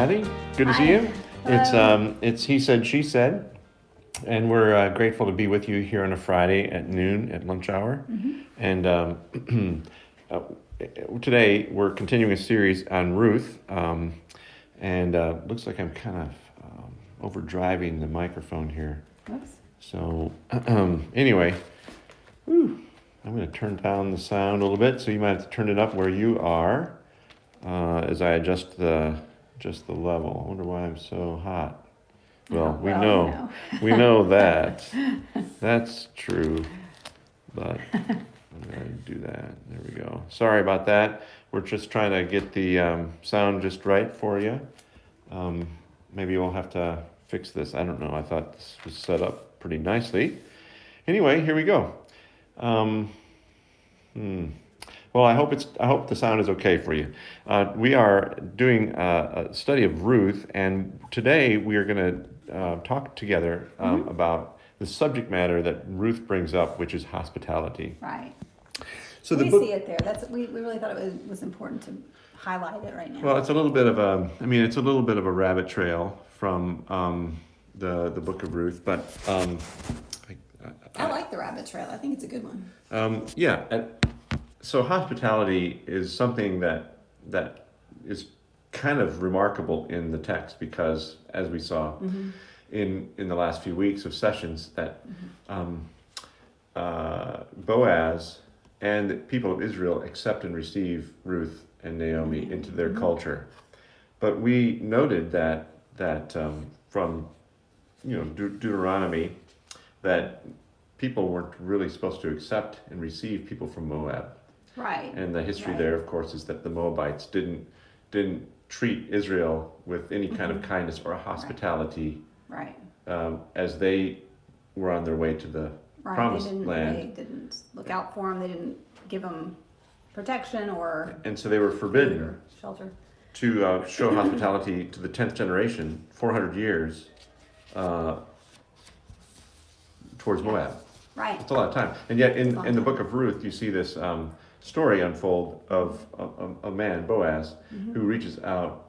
Kathy. Good to see you. It's he said, she said, and we're grateful to be with you here on a Friday at noon at lunch hour. And today we're continuing a series on Ruth, and looks like I'm kind of overdriving the microphone here. Oops. So anyway, I'm going to turn down the sound a little bit, so you might have to turn it up where you are as I adjust the level. I wonder why I'm so hot. Well, we know that. That's true. But I'm going to do that. There we go. Sorry about that. We're just trying to get the sound just right for you. Maybe we'll have to fix this. I don't know. I thought this was set up pretty nicely. Anyway, here we go. Well, I hope the sound is okay for you. We are doing a study of Ruth, and today we are going to talk together about the subject matter that Ruth brings up, which is hospitality. Right. So we see it there. We really thought it was important to highlight it right now. Well, it's a little bit of a rabbit trail from the book of Ruth, but I like the rabbit trail. I think it's a good one. So hospitality is something that is kind of remarkable in the text because, as we saw in the last few weeks of sessions, that Boaz and the people of Israel accept and receive Ruth and Naomi into their culture. But we noted that from Deuteronomy that people weren't really supposed to accept and receive people from Moab. Right. And the history there, of course, is that the Moabites didn't treat Israel with any kind of kindness or hospitality. Right. As they were on their way to the promised land. They didn't look out for them. They didn't give them protection and so they were forbidden shelter to show hospitality to the 10th generation, 400 years towards Moab. Right. It's a lot of time. And yet in the book of Ruth, you see this story unfold of a man, Boaz, who reaches out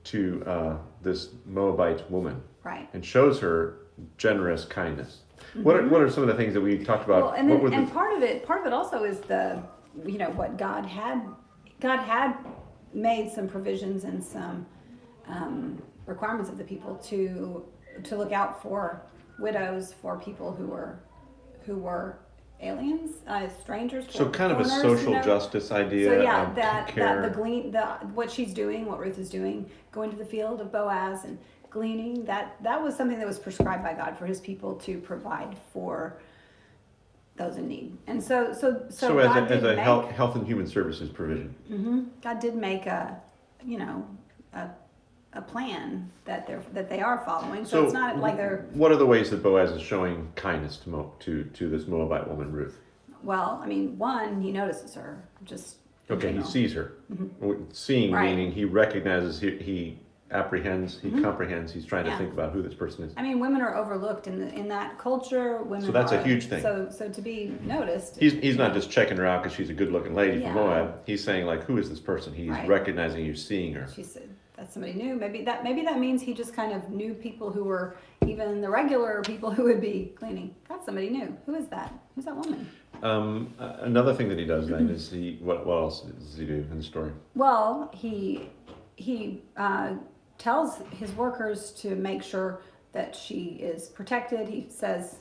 to this Moabite woman, right, and shows her generous kindness. What are some of the things that we talked about? Well, and part of it also is what God had made some provisions and some requirements of the people to look out for widows, for people who were aliens, strangers. So kind of a social justice idea. So yeah, what she's doing, what Ruth is doing, going to the field of Boaz and gleaning, that was something that was prescribed by God for his people to provide for those in need. And so as a health and human services provision. God did make a plan that they are following. So it's not like they're. What are the ways that Boaz is showing kindness to this Moabite woman, Ruth? Well, I mean, one, he notices her. He sees her. Seeing meaning he recognizes, he apprehends, he comprehends. He's trying to think about who this person is. I mean, women are overlooked in that culture. So that's a huge thing. So to be noticed. He's not just checking her out because she's a good-looking lady from Moab. He's saying, like, who is this person? He's recognizing you, seeing her. She said, that's somebody new. Maybe that means he just kind of knew people who were even the regular people who would be cleaning. That's somebody new. Who is that? Who's that woman? Another thing that he does then is what else does he do in the story? Well, he tells his workers to make sure that she is protected. He says,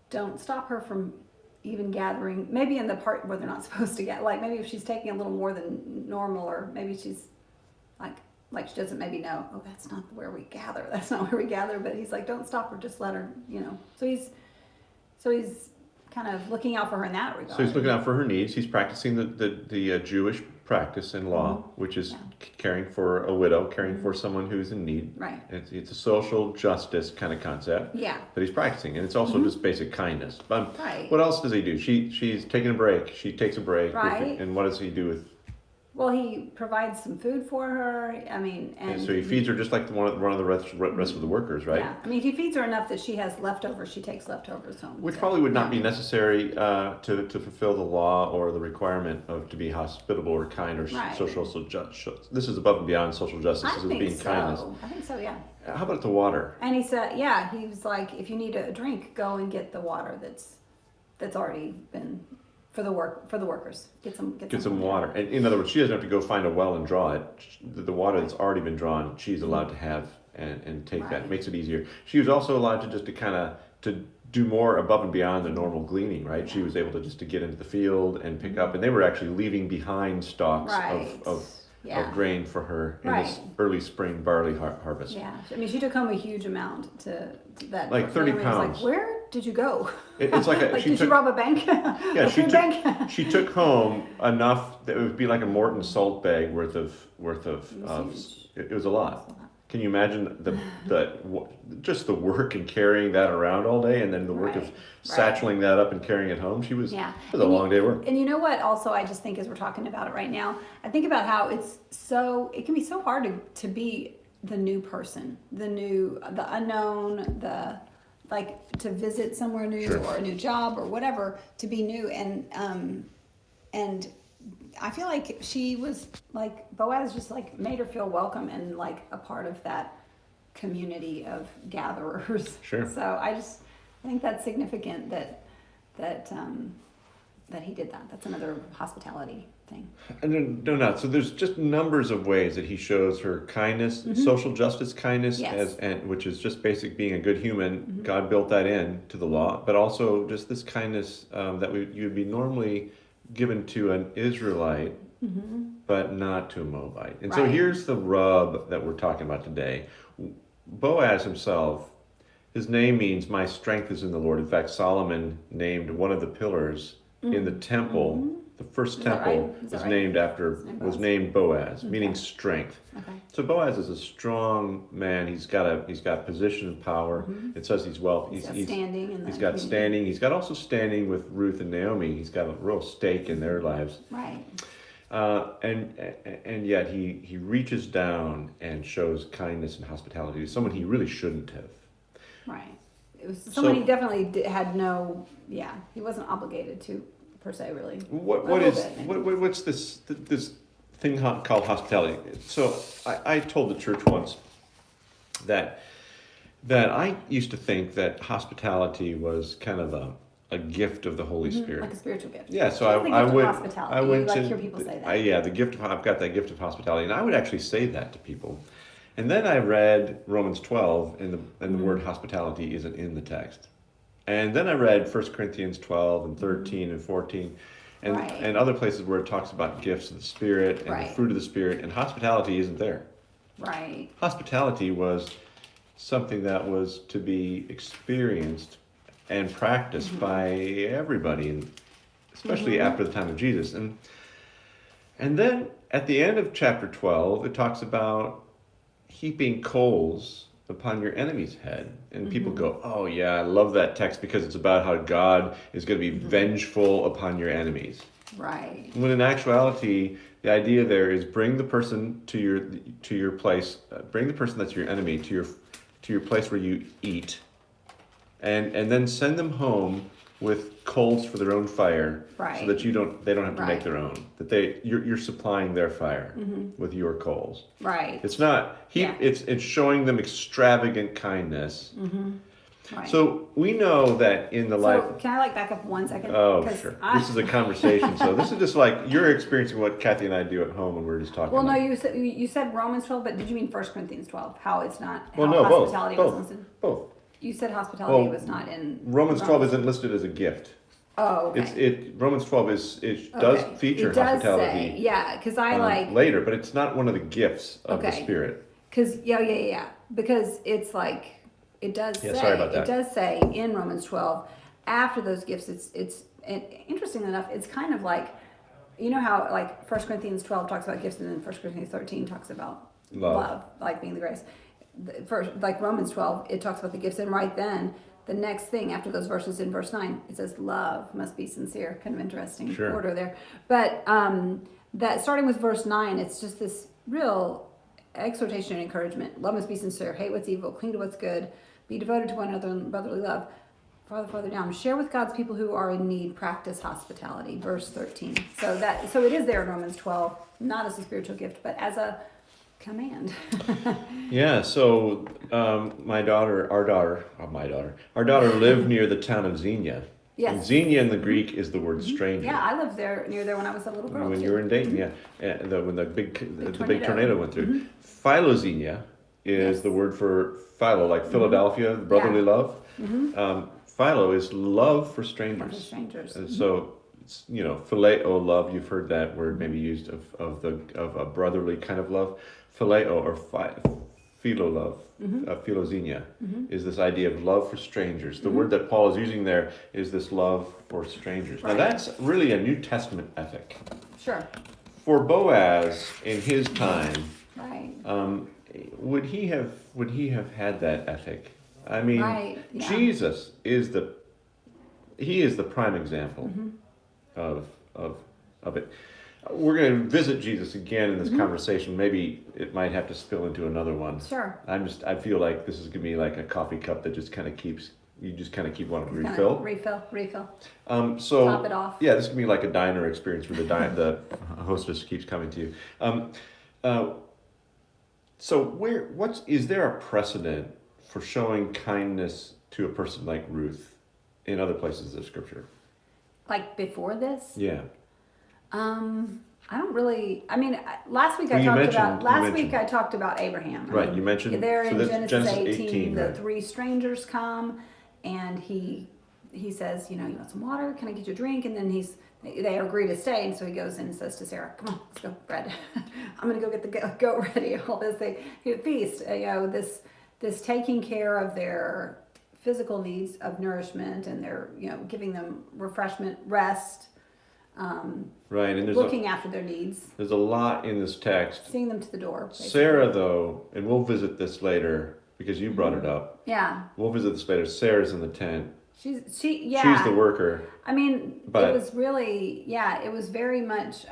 don't stop her from even gathering, maybe in the part where they're not supposed to get, like maybe if she's taking a little more than normal, or maybe she's like she doesn't maybe know, oh, that's not where we gather. That's not where we gather. But he's like, don't stop her, just let her, So he's kind of looking out for her in that regard. So he's looking out for her needs. He's practicing the Jewish practice and law, which is caring for a widow, caring for someone who's in need. Right. It's a social justice kind of concept. Yeah. That he's practicing, and it's also just basic kindness. Right. What else does he do? She's taking a break. She takes a break. Right. And what does he do with? Well, he provides some food for her. I mean, And so he feeds her just like one of the rest of the workers, right? Yeah, I mean, he feeds her enough that she has leftovers. She takes leftovers home. Which so, probably would not yeah. be necessary to fulfill the law or the requirement of to be hospitable or kind or Right. social justice. This is above and beyond social justice. I This is think being so. kindness. I think so. Yeah. How about the water? And he said, yeah, he was like, if you need a drink, go and get the water that's already been for the workers. Get some Water. And in other words, she doesn't have to go find a well and draw it. The water that's already been drawn, she's allowed to have and take that. Right. It makes it easier. She was also allowed to just to kind of to do more above and beyond the normal gleaning, right? She was able to just to get into the field and pick up, and they were actually leaving behind stalks Right. of Yeah. grain for her in Right. this early spring barley harvest. Yeah, I mean, she took home a huge amount to that. Like 30 family was pounds. Like, where did you go? It's like like, did you rob a bank? Yeah, a food bank? she took home enough that it would be like a Morton salt bag worth of huge. it was a lot. Can you imagine just the work and carrying that around all day, and then the work of Right. satcheling that up and carrying it home? It was a long day of work. And you know what? Also, I just think as we're talking about it right now, I think about how it can be so hard to be the new person, the unknown, to visit somewhere new Sure. or a new job or whatever, to be new. And I feel like she was like, Boaz just like made her feel welcome and like a part of that community of gatherers. Sure. So I think that's significant that he did that. That's another hospitality thing. No. So there's just numbers of ways that he shows her kindness, social justice kindness, Yes. which is just basic being a good human. God built that in to the law, but also just this kindness that you'd be normally given to an Israelite, but not to a Moabite. And so Right. here's the rub that we're talking about today. Boaz himself, his name means my strength is in the Lord. In fact, Solomon named one of the pillars in the temple, the first Is that temple right? Is that was right? was named Boaz, meaning strength. Okay. So Boaz is a strong man. He's got position and power. It says he's wealthy. He's got standing in the He's got community. standing. He's got also standing with Ruth and Naomi. He's got a real stake in their lives. Right. And yet he reaches down and shows kindness and hospitality to someone he really shouldn't have. Right. It was someone he definitely had no. Yeah, he wasn't obligated to per se, really. What's this thing called hospitality? So I told the church once that I used to think that hospitality was kind of a gift of the Holy Spirit, Like a spiritual gift. Yeah, so Like the I gift of went. hospitality. I went You to hear people say that. I've got that gift of hospitality, and I would actually say that to people. And then I read Romans 12, and the word hospitality isn't in the text. And then I read 1 Corinthians 12 and 13 and 14, and Right. and other places where it talks about gifts of the Spirit and Right. the fruit of the Spirit, and hospitality isn't there. Right. Hospitality was something that was to be experienced and practiced by everybody, and especially after the time of Jesus. And then at the end of chapter 12, it talks about heaping coals upon your enemy's head. And people go, oh yeah, I love that text because it's about how God is going to be vengeful upon your enemies. Right. When in actuality, the idea there is bring the person to your place, bring the person that's your enemy to your place where you eat, and then send them home with coals for their own fire, Right. so that they don't have to make Right. their own. That you're supplying their fire with your coals. Right. It's not Yeah. it's showing them extravagant kindness. Right. So we know that in the life. So can I back up 1 second? Oh, 'Cause sure. I- This is a conversation. So this is just like you're experiencing what Kathy and I do at home when we're just talking. Well, no, about. you said Romans 12, but did you mean 1 Corinthians 12? How it's not? Well, how no, both. hospitality Both. was listed. Both. You said hospitality Well, was not in Romans 12 isn't listed as a gift. Oh, okay. Romans 12 does Okay. feature It does hospitality. say, yeah, because I later, but it's not one of the gifts of the Okay. Spirit. Because yeah, because it's like it does Yeah, say sorry about that. it does say in Romans 12 after those gifts it's and interesting enough it's kind of like you know how like 1 Corinthians 12 talks about gifts and then 1 Corinthians 13 talks about love like being the grace. First, like Romans 12 it talks about the gifts and right then the next thing after those verses in verse 9 it says love must be sincere. Kind of interesting Sure. order there, but that starting with verse 9, it's just this real exhortation and encouragement. Love must be sincere, hate what's evil, cling to what's good, be devoted to one another in brotherly love. Farther down, share with God's people who are in need, practice hospitality. Verse 13. So it is there in Romans 12, not as a spiritual gift, but as a command. Yeah, so our daughter lived near the town of Xenia. Yes. And Xenia in the Greek is the word stranger. Yeah, I lived near there when I was a little girl. When you were in Dayton, yeah. When the big tornado went through. Mm-hmm. Philoxenia is the word for philo, like Philadelphia, brotherly love. Philo is love for strangers. For strangers. So, it's, phileo love, you've heard that word maybe used of a brotherly kind of love. Phileo or philo love, philoxenia, is this idea of love for strangers. The word that Paul is using there is this love for strangers. Now that's really a New Testament ethic. Sure. For Boaz in his time, Right. would he have had that ethic? I mean, Yeah. Jesus is the prime example of it. We're going to visit Jesus again in this conversation. Maybe it might have to spill into another one. Sure. I feel like this is going to be like a coffee cup that just kind of keep wanting to refill. Refill. So Top it off. Yeah, this can be like a diner experience where the hostess keeps coming to you. So is there a precedent for showing kindness to a person like Ruth in other places of Scripture? Like before this? Yeah. I don't really. I mean, last week Well, I talked about Abraham. Right, you mentioned there in Genesis 18. 18 The right. three strangers come, and he says, you want some water? Can I get you a drink? And then they agree to stay, and so he goes in and says to Sarah, "Come on, let's go, bread. I'm gonna go get the goat ready." All this feast. This taking care of their physical needs of nourishment, and their giving them refreshment, rest. Right, and looking after their needs. There's a lot in this text. Seeing them to the door. Basically. Sarah, though, and we'll visit this later because you brought it up. Yeah. We'll visit this later. Sarah's in the tent. She's the worker. I mean, but it was really, it was very much.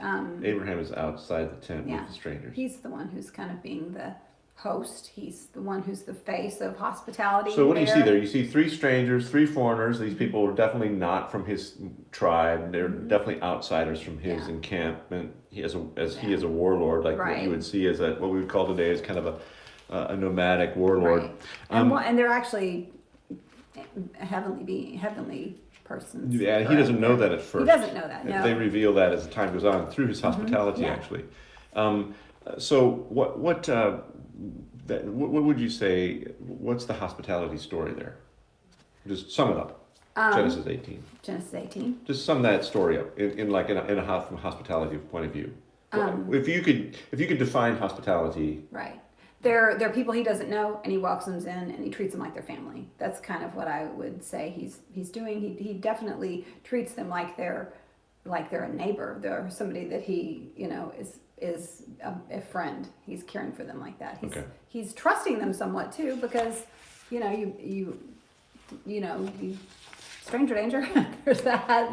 Abraham is outside the tent with the strangers. He's the one who's kind of being the host. He's the one who's the face of hospitality. So what do you see there? You see three strangers, three foreigners. These people are definitely not from his tribe. They're definitely outsiders from his encampment. He is a warlord, like what you would see as what we would call today as kind of a nomadic warlord. Right. And they're actually heavenly persons. Yeah, he doesn't know that at first. He doesn't know that. No. They reveal that as time goes on through his hospitality, actually. So what would you say? What's the hospitality story there? Just sum it up. Genesis 18. Genesis 18. Just sum that story up from a hospitality point of view. If you could define hospitality. Right. They're people he doesn't know, and he welcomes them in, and he treats them like their family. That's kind of what I would say he's doing. He definitely treats them like they're a neighbor. They're somebody that he is a friend. He's caring for them like that. He's trusting them somewhat too, because you stranger danger. There's that, but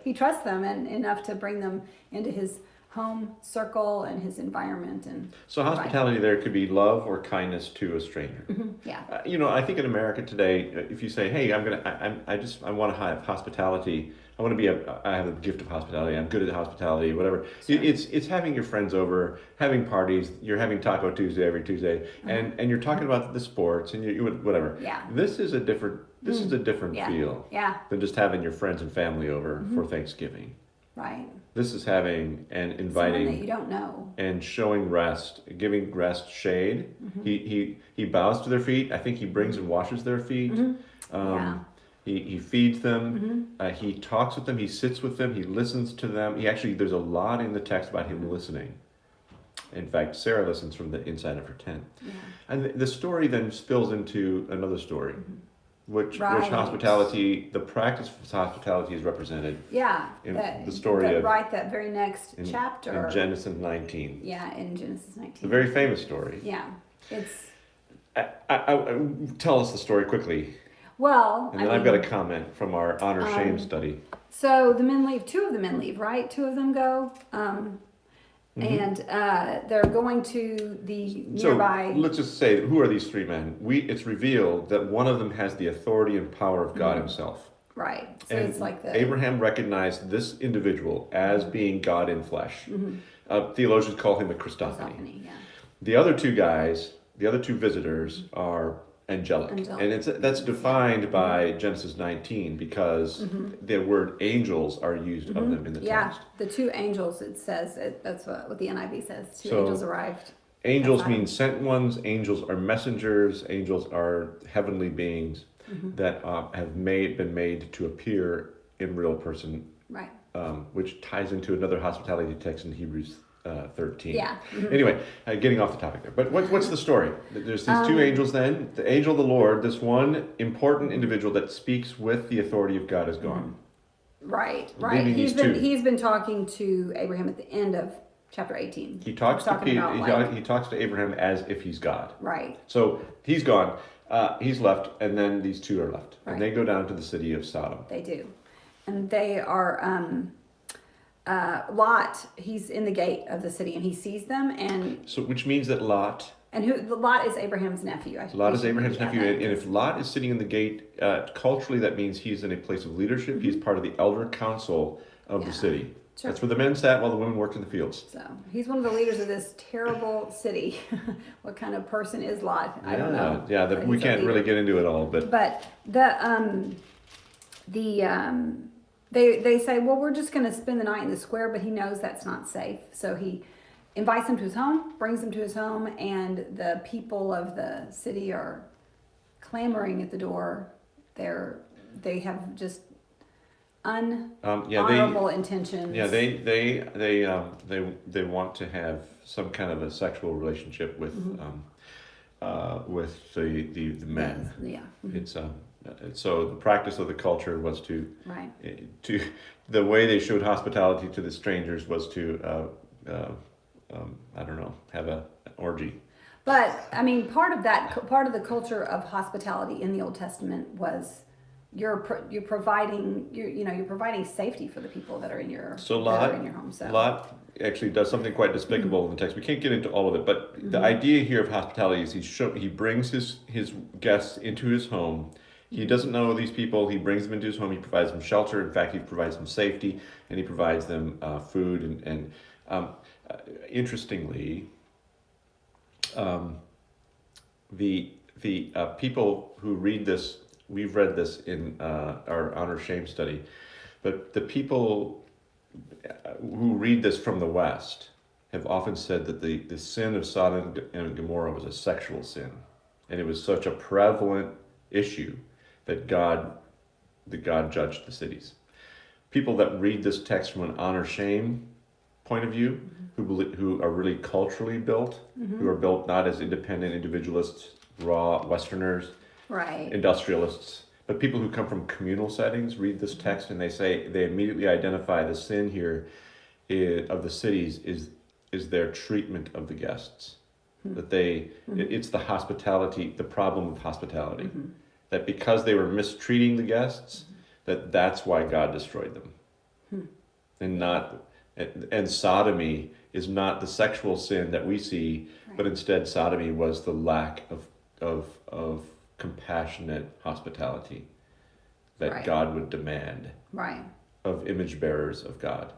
he trusts them and enough to bring them into his home circle and his environment. And so hospitality there could be love or kindness to a stranger. Yeah. I think in America today, if you say, "Hey, I want to have hospitality. I have the gift of hospitality. I'm good at hospitality, whatever." Sure. It's having your friends over, having parties. You're having Taco Tuesday every Tuesday, and you're talking about the sports and you whatever. Yeah. This is a different feel. Yeah. Than just having your friends and family over for Thanksgiving. Right. This is having and inviting someone that you don't know and showing rest, giving rest shade. He bows to their feet. I think he brings and washes their feet. He feeds them. He talks with them. He sits with them. He listens to them. There's a lot in the text about him listening. In fact, Sarah listens from the inside of her tent. Yeah. And the story then spills into another story, which hospitality, the practice of hospitality is represented. Yeah. In the story of that very next chapter. In Genesis 19. Yeah, in Genesis 19. It's a very famous story. Yeah. It's. Tell us the story quickly. Well, and then I've got a comment from our honor shame study. So the men leave. Two of the men leave, right? Two of them go. And they're going to the nearby. So let's just say, who are these three men? It's revealed that one of them has the authority and power of God himself. Right. So And it's like Abraham recognized this individual as being God in flesh. Theologians call him a Christophany. Yeah. The other two guys, the other two visitors, are angelic. And that's defined by Genesis 19 because the word angels are used of them in the text. Yeah, the two angels, it says, that's what the NIV says. Two angels arrived. Angels mean sent ones. Angels are messengers. Angels are heavenly beings that have been made to appear in real person. Right. Which ties into another hospitality text in Hebrews 13. Yeah. Anyway, getting off the topic there. But what's the story? There's these two angels then. The angel of the Lord, this one important individual that speaks with the authority of God, is gone. Right. He's been talking to Abraham at the end of chapter 18. He talks to he talks to Abraham as if he's God. Right. So he's gone. He's left, and then these two are left. Right. And they go down to the city of Sodom. They do. And they are... Lot, he's in the gate of the city and he sees them, and so which means that Lot Lot is Abraham's nephew. Lot is Abraham's nephew, and if Lot is sitting in the gate, culturally that means he's in a place of leadership. He's part of the elder council of the city. Sure. That's where the men sat while the women worked in the fields. So he's one of the leaders of this terrible city. What kind of person is Lot? I don't know. Yeah, we can't really get into it all, but They say, well, we're just going to spend the night in the square, but he knows that's not safe. So he invites them to his home, brings them to his home, and the people of the city are clamoring at the door. They have just honorable intentions. Yeah, they want to have some kind of a sexual relationship with the men. Yeah. It's so the practice of the culture was to the way they showed hospitality to the strangers was to I don't know, have an orgy. But I mean, part of the culture of hospitality in the Old Testament was you're providing safety for the people that are in your home. So Lot actually does something quite despicable in the text. We can't get into all of it, but the idea here of hospitality is he brings his guests into his home. He doesn't know these people. He brings them into his home. He provides them shelter. In fact, he provides them safety, and he provides them food. And interestingly, the people who read this, we've read this in our honor shame study, but the people who read this from the West have often said that the sin of Sodom and Gomorrah was a sexual sin, and it was such a prevalent issue that God judged the cities. People that read this text from an honor-shame point of view, who are really culturally built, who are built not as independent individualists, raw Westerners, industrialists, but people who come from communal settings read this text and they immediately identify the sin here of the cities is their treatment of the guests. That it's the hospitality, the problem with hospitality. That because they were mistreating the guests, that's why God destroyed them. And sodomy is not the sexual sin that we see, but instead sodomy was the lack of compassionate hospitality that God would demand of image bearers of God,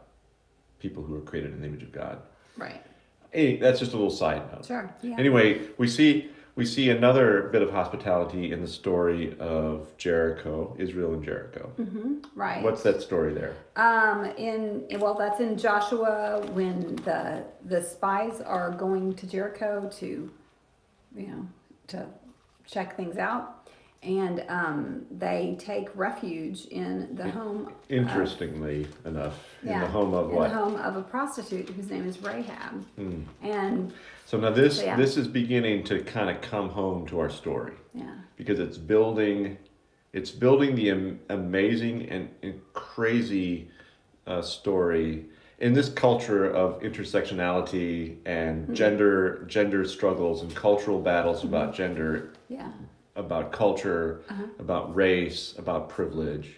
people who are created in the image of God. Right. Hey, that's just a little side note. Sure. Yeah. Anyway, we see another bit of hospitality in the story of Jericho, Israel and Jericho. Right. What's that story there? That's in Joshua when the spies are going to Jericho to check things out, and they take refuge in the home. Interestingly enough, in the home of what? In the home of a prostitute whose name is Rahab. And so now this is beginning to kind of come home to our story. Yeah. Because it's building the amazing and crazy story in this culture of intersectionality and gender struggles and cultural battles about gender. Yeah. About culture, about race, about privilege.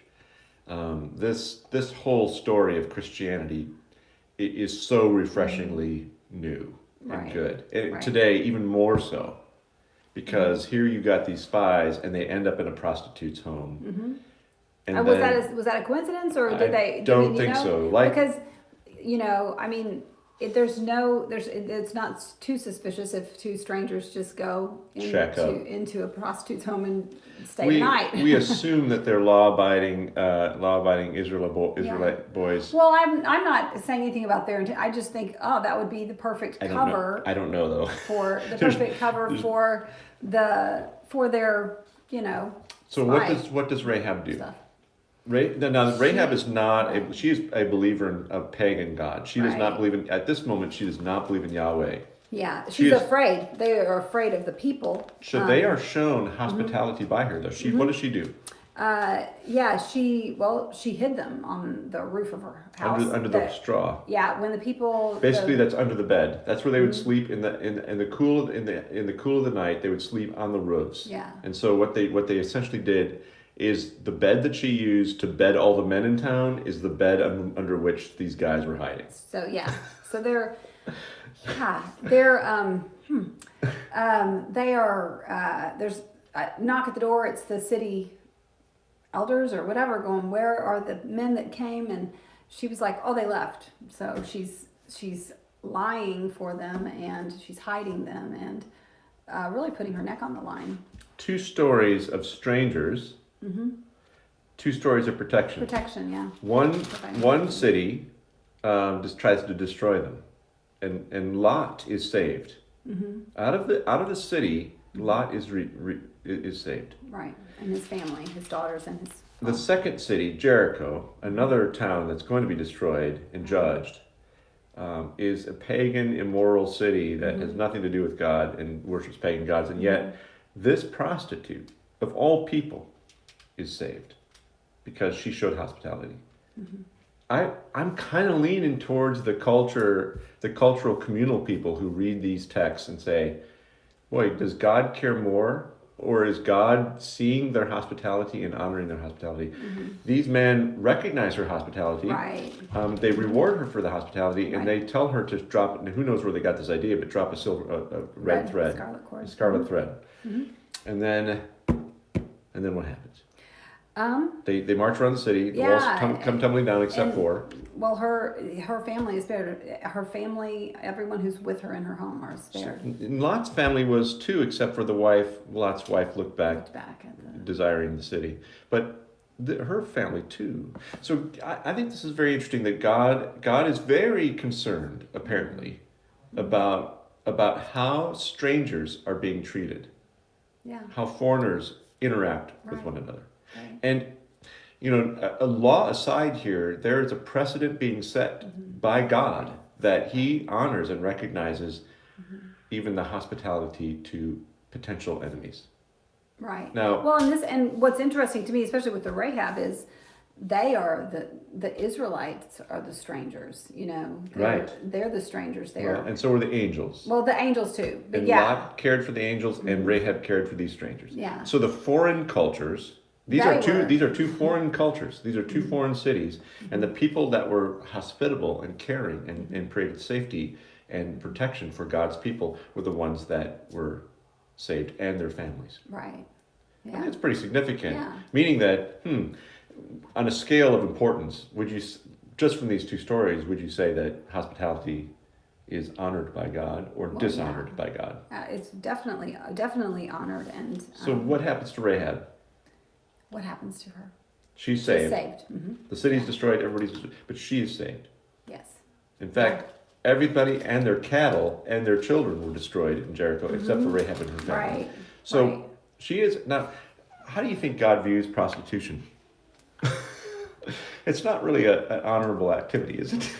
This whole story of Christianity is so refreshingly new and Right. good. And Right. today, even more so, because here you got these spies and they end up in a prostitute's home. And Was that a coincidence, or did I they? don't think so. Like, because I mean, it's not too suspicious if two strangers just go check out. into a prostitute's home and stay We the night. we assume that they're law-abiding Israelite boys. Well, I'm not saying anything about their intent. I just think, oh, that would be the perfect cover. I don't know though. For the perfect cover for their So what does Rahab do? stuff. Now Rahab is not. She is a believer of pagan God. She does not believe in. At this moment, she does not believe in Yahweh. Yeah, she's afraid. They are afraid of the people. So they are shown hospitality by her, though. What does she do? She hid them on the roof of her house Under the straw. Yeah, when the people Basically, that's under the bed. That's where they would sleep in the cool of the night. They would sleep on the roofs. Yeah. And so what they essentially did is the bed that she used to bed all the men in town is the bed under which these guys were hiding. So they're they are there's a knock at the door. It's the city elders or whatever going, where are the men that came? And she was like, oh, they left. So she's lying for them, and she's hiding them, and really putting her neck on the line. 2 stories of strangers. 2 stories of protection. Protection, yeah. One city just tries to destroy them, and Lot is saved. Out of the city, Lot is saved. Right, and his family, his daughters, and his. The second city, Jericho, another town that's going to be destroyed and judged, is a pagan, immoral city that has nothing to do with God and worships pagan gods, and yet this prostitute, of all people, is saved because she showed hospitality. I'm kind of leaning towards the cultural communal people who read these texts and say, boy, does God care more, or is God seeing their hospitality and honoring their hospitality? These men recognize her hospitality. Right. They reward her for the hospitality, and they tell her to drop, and who knows where they got this idea, but drop a red thread, scarlet scarlet thread. And then what happens? They march around the city. The walls come tumbling down, except for. Well, her family is spared. Her family, everyone who's with her in her home, are spared. And Lot's family was too, except for the wife. Lot's wife looked back at the... desiring the city, but her family too. So I think this is very interesting that God is very concerned, apparently, about how strangers are being treated. Yeah. How foreigners interact with one another. Right. And, a law aside here, there is a precedent being set by God that he honors and recognizes even the hospitality to potential enemies. Right. Now, well, and what's interesting to me, especially with the Rahab, is they are the Israelites are the strangers. They're the strangers there. Well, and so were the angels. Well, the angels too. And Lot cared for the angels, and Rahab cared for these strangers. Yeah. So the foreign cultures. These are two foreign cultures. These are 2 foreign cities, and the people that were hospitable and caring and created safety and protection for God's people were the ones that were saved, and their families. Right. Yeah. I think it's pretty significant. Yeah. Meaning that, on a scale of importance, would you, just from these 2 stories, would you say that hospitality is honored by God or dishonored by God? It's definitely honored. And so what happens to Rahab? What happens to her? She's saved. Mm-hmm. The city's destroyed, everybody's destroyed, but she is saved. Yes. In fact, everybody and their cattle and their children were destroyed in Jericho, except for Rahab and her family. Right. So she is now. How do you think God views prostitution? It's not really an honorable activity, is it?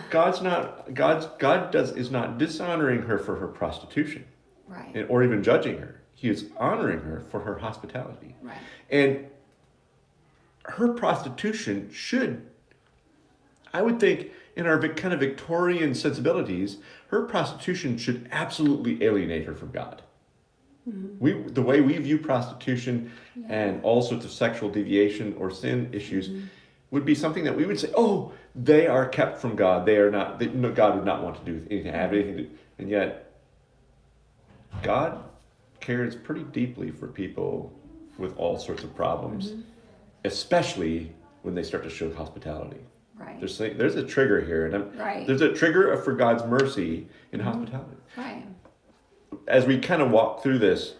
God is not dishonoring her for her prostitution, right, or even judging her. He is honoring her for her hospitality. Right. And her prostitution should, I would think, in our kind of Victorian sensibilities, her prostitution should absolutely alienate her from God. The way we view prostitution and all sorts of sexual deviation or sin issues would be something that we would say, oh, they are kept from God. They are not, no, God would not want to do anything, have anything to do. And yet, God cares pretty deeply for people with all sorts of problems, especially when they start to show hospitality. Right. There's a trigger here, and Right. there's a trigger for God's mercy in hospitality. Right. As we kind of walk through this,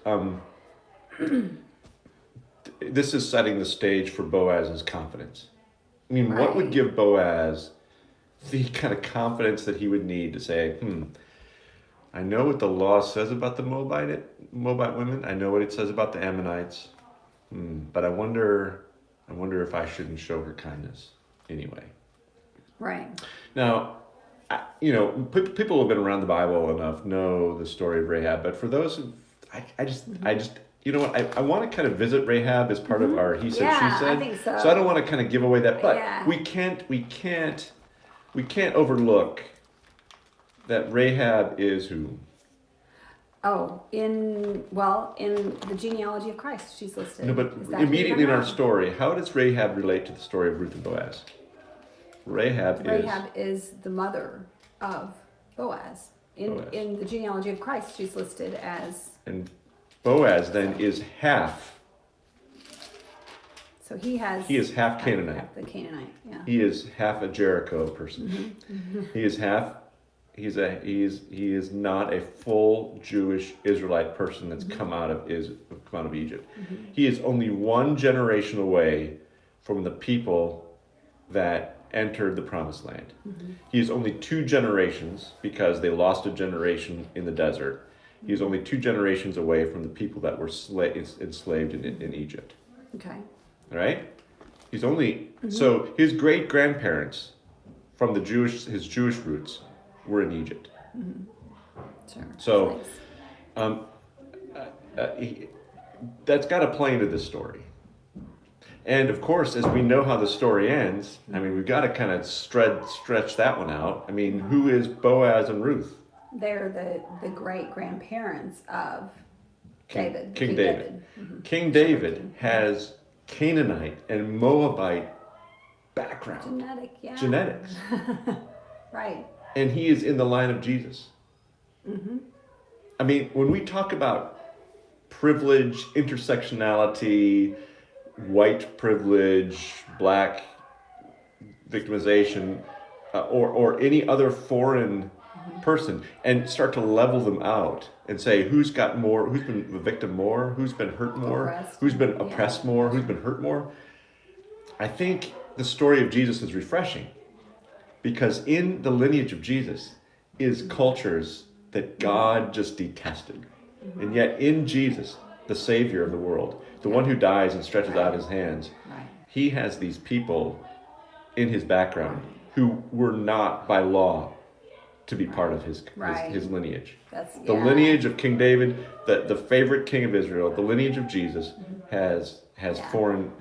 this is setting the stage for Boaz's confidence. I mean, what would give Boaz the kind of confidence that he would need to say, I know what the law says about the Moabite women. I know what it says about the Ammonites. But I wonder if I shouldn't show her kindness anyway. Right. Now, people who have been around the Bible enough know the story of Rahab. But for those who, I just, you know what? I want to kind of visit Rahab as part of our he said, she said. I think so. So I don't want to kind of give away that, but Yeah. we can't overlook that Rahab is who? Oh, in the genealogy of Christ, she's listed. No, but immediately in our story, how does Rahab relate to the story of Ruth and Boaz? Rahab is the mother of Boaz. In the genealogy of Christ, she's listed as. And Boaz then is half. So he is half Canaanite. Half the Canaanite, yeah. He is half a Jericho person. He is half. He is not a full Jewish Israelite person that's come out of Egypt. He is only one generation away from the people that entered the Promised Land. He is only 2 generations because they lost a generation in the desert. He is only 2 generations away from the people that were enslaved in Egypt. Okay. All right? He's only so his great grandparents from his Jewish roots were in Egypt. Sure. So that's got to play into this story. And of course, as we know how the story ends, I mean, we've got to kind of stretch that one out. I mean, who is Boaz and Ruth? They're the great grandparents of David. King David. King David has Canaanite and Moabite background. Genetics. Right. And he is in the line of Jesus. I mean, when we talk about privilege, intersectionality, white privilege, black victimization, or any other foreign person, and start to level them out and say who's got more, who's been the victim more, who's been hurt more, who's been oppressed more, who's been hurt more. I think the story of Jesus is refreshing because in the lineage of Jesus is cultures that God just detested. And yet in Jesus, the Savior of the world, the one who dies and stretches out his hands, he has these people in his background who were not by law to be part of his lineage. The lineage of King David, the favorite king of Israel, the lineage of Jesus has foreign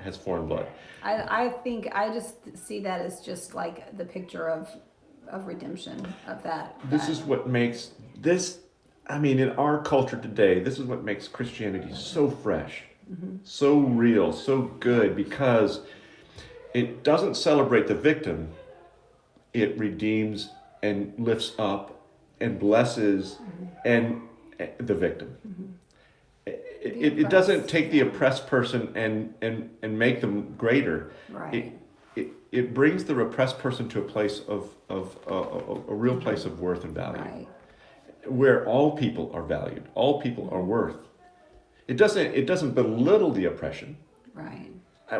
blood. I think I just see that as just like the picture of redemption of that. This is what makes this, I mean, in our culture today, this is what makes Christianity so fresh, so real, so good, because it doesn't celebrate the victim, it redeems and lifts up and blesses and the victim. It doesn't take the oppressed person and make them greater. Right. It brings the repressed person to a place of a real place of worth and value. Right. Where all people are valued, all people are worth. It doesn't belittle the oppression. Right.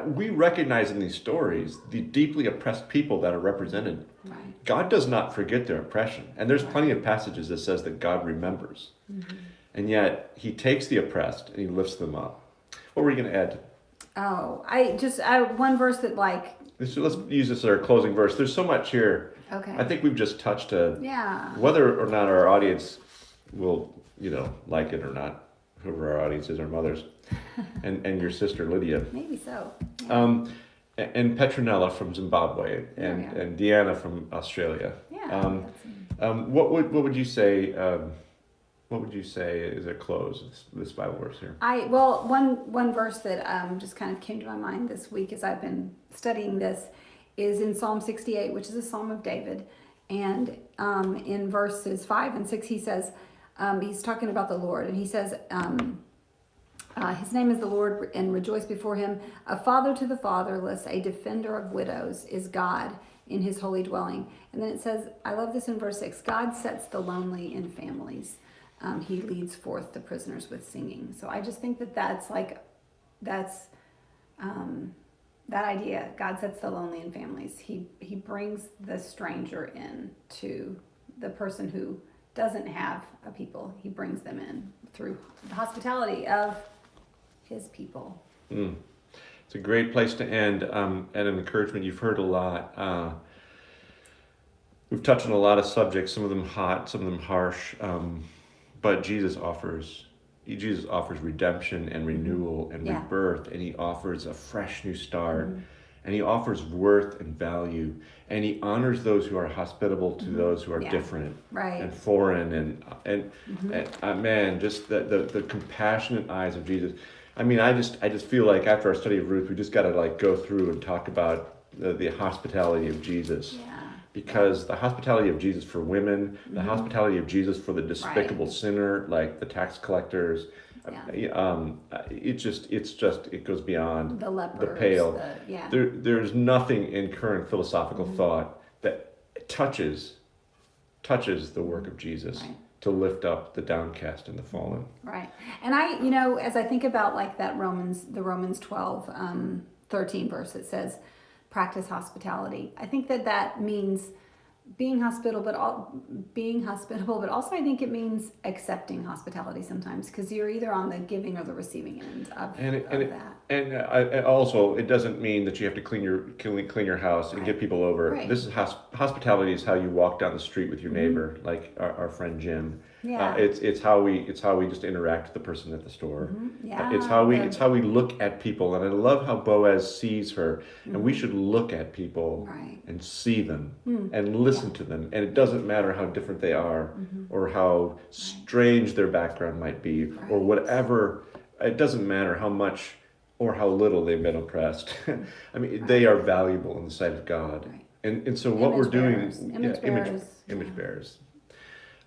We recognize in these stories the deeply oppressed people that are represented. Right. God does not forget their oppression, and there's plenty of passages that says that God remembers, and yet He takes the oppressed and He lifts them up. What were you going to add? Oh, I one verse that like. Let's use this as our closing verse. There's so much here. Okay. I think we've just touched whether or not our audience will, like it or not. Whoever our audience is, our mothers, and your sister Lydia. Maybe so. Yeah. And Petronella from Zimbabwe, and Deanna from Australia. Yeah. What would you say? What would you say is a close this Bible verse here? One verse that just kind of came to my mind this week as I've been studying this is in Psalm 68, which is a Psalm of David. And in verses 5 and 6, he says, he's talking about the Lord, and he says, his name is the Lord, and rejoice before him. A father to the fatherless, a defender of widows is God in his holy dwelling. And then it says, I love this in verse 6, God sets the lonely in families. He leads forth the prisoners with singing. So I just think that that idea. God sets the lonely in families. He brings the stranger in to the person who doesn't have a people. He brings them in through the hospitality of his people. It's a great place to end, and an encouragement. You've heard a lot. We've touched on a lot of subjects, some of them hot, some of them harsh, but Jesus offers redemption and renewal and rebirth, and he offers a fresh new start, and he offers worth and value, and he honors those who are hospitable to those who are different and foreign, and man, just the compassionate eyes of Jesus. I mean, I just feel like after our study of Ruth, we just got to like go through and talk about the hospitality of Jesus. Because the hospitality of Jesus for women, the hospitality of Jesus for the despicable sinner, like the tax collectors, it goes beyond the lepers, the pale. There's nothing in current philosophical thought that touches the work of Jesus. To lift up the downcast and the fallen. Right. And as I think about like that Romans 12, 13 verse, it says, practice hospitality. I think that means being hospitable, but also I think it means accepting hospitality sometimes, because you're either on the giving or the receiving end of that. And also, it doesn't mean that you have to clean your house and get people over. This is hospitality is how you walk down the street with your neighbor, like our friend Jim. It's how we just interact with the person at the store. It's how we look at people, and I love how Boaz sees her, and we should look at people and see them and listen to them, and it doesn't matter how different they are or how strange their background might be or whatever. It doesn't matter how much or how little they've been oppressed. I mean, they are valuable in the sight of God, and so what we're doing, image bearers.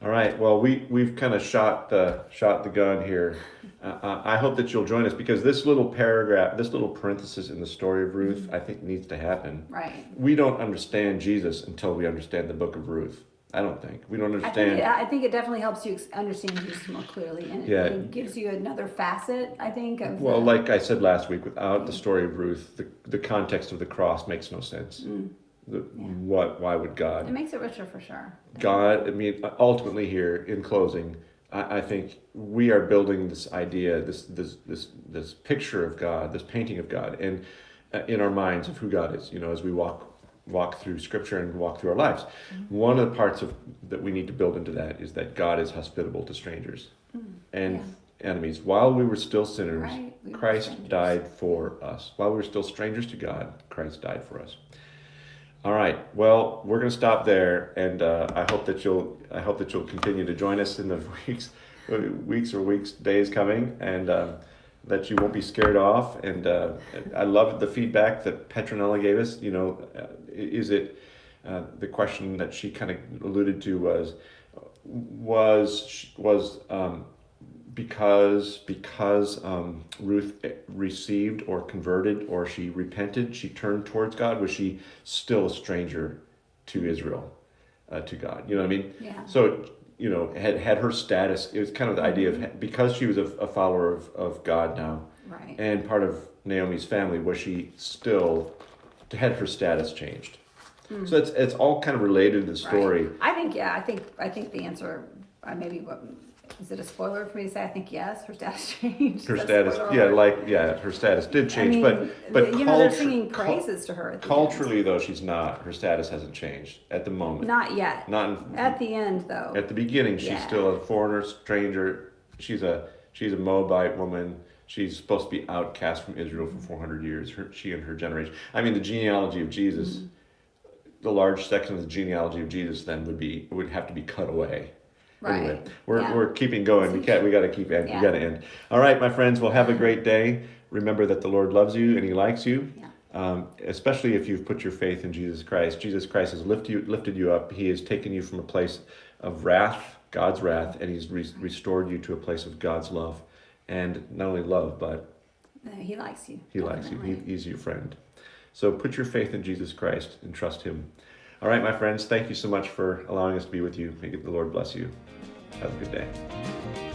All right. Well, we've kind of shot the gun here. I hope that you'll join us, because this little paragraph, this little parenthesis in the story of Ruth, I think needs to happen. Right. We don't understand Jesus until we understand the book of Ruth. I don't think we don't understand. I think it definitely helps you understand Jesus more clearly, and it gives you another facet, I think. Like I said last week, without the story of Ruth, the context of the cross makes no sense. Why would God? It makes it richer for sure. God, I mean, ultimately here, in closing, I think we are building this idea, this picture of God, this painting of God, and in our minds of who God is, as we walk through Scripture and walk through our lives. One of the parts that we need to build into that is that God is hospitable to strangers and enemies. While we were still sinners, Christ died for us. While we were still strangers to God, Christ died for us. All right. Well, we're going to stop there, and I hope that you'll continue to join us in the days coming, and that you won't be scared off. And I love the feedback that Petronella gave us. Is it the question that she kind of alluded to was because Ruth received or converted or she repented, she turned towards God, was she still a stranger to Israel, to God? You know what I mean? Yeah. So, had her status, it was kind of the idea of, because she was a follower of God now, and part of Naomi's family, was she still, had her status changed? So it's all kind of related to the story. I think the answer, maybe is it a spoiler for me to say? I think yes, her status changed. Her status, her status did change, but they're singing praises to her. Culturally, though, she's not. Her status hasn't changed at the moment. Not yet. At the end, though. At the beginning, she's still a foreigner, stranger. She's a Moabite woman. She's supposed to be outcast from Israel for 400 years. She and her generation. I mean, the genealogy of Jesus, the large section of the genealogy of Jesus then would have to be cut away. Right. Anyway, we're keeping going. We got to keep end. We got to end. All right, my friends. Well, have a great day. Remember that the Lord loves you and He likes you. especially if you've put your faith in Jesus Christ. Jesus Christ has lifted you up. He has taken you from a place of wrath, God's wrath, and he's restored you to a place of God's love. And not only love, but He likes you. he likes you. Definitely. He's your friend. So put your faith in Jesus Christ and trust him. All right, my friends, thank you so much for allowing us to be with you. May the Lord bless you. Have a good day.